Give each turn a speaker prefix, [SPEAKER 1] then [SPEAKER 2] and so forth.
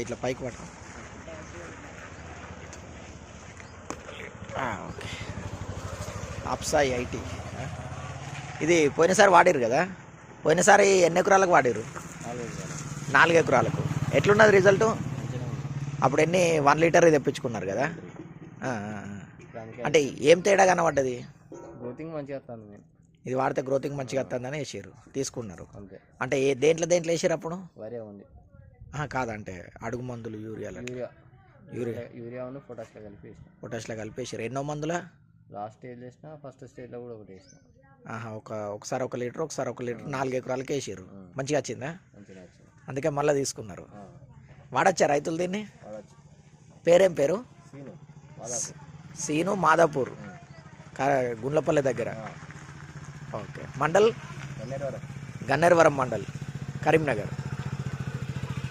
[SPEAKER 1] ఇట్లా పైకి పట్టు. ఓకే. అప్సాయి ఐటీ. ఇది పోయినసారి వాడిరు కదా, పోయినసారి ఎన్ని ఎకరాలకు వాడిరు? 4 ఎకరాలకు. ఎట్లున్నది రిజల్ట్? అప్పుడు ఎన్ని 1 లీటర్ తెప్పించుకున్నారు కదా. అంటే ఏం తేడా కనబడ్డది?
[SPEAKER 2] గ్రోతింగ్ మంచిగా వస్తుంది.
[SPEAKER 1] ఇది వాడితే గ్రోతింగ్ మంచిగా వస్తుందని వేసారు, తీసుకున్నారు. అంటే దేంట్లో వేసారు అప్పుడు?
[SPEAKER 2] వరే ఉంది
[SPEAKER 1] కాదంటే అడుగు మందులు, యూరియా పొటాష్లో కలిపేసారు. ఎన్నో మందుల?
[SPEAKER 2] లాస్ట్ స్టేజ్ వేసిన, ఫస్ట్ స్టేజ్లో కూడా ఒకటి వేసిన.
[SPEAKER 1] ఒకసారి 1 లీటర్, ఒకసారి 1 లీటర్ 4 ఎకరాలకి వేసారు. మంచిగా వచ్చిందా? అందుకే మళ్ళీ తీసుకున్నారు. వాడచ్చా రైతులు దీన్ని? పేరేం పేరు? సీను, మాదాపూర్, గుండ్లపల్లి దగ్గర. ఓకే. మండల్? గన్నేరువరం మండల్, కరీంనగర్.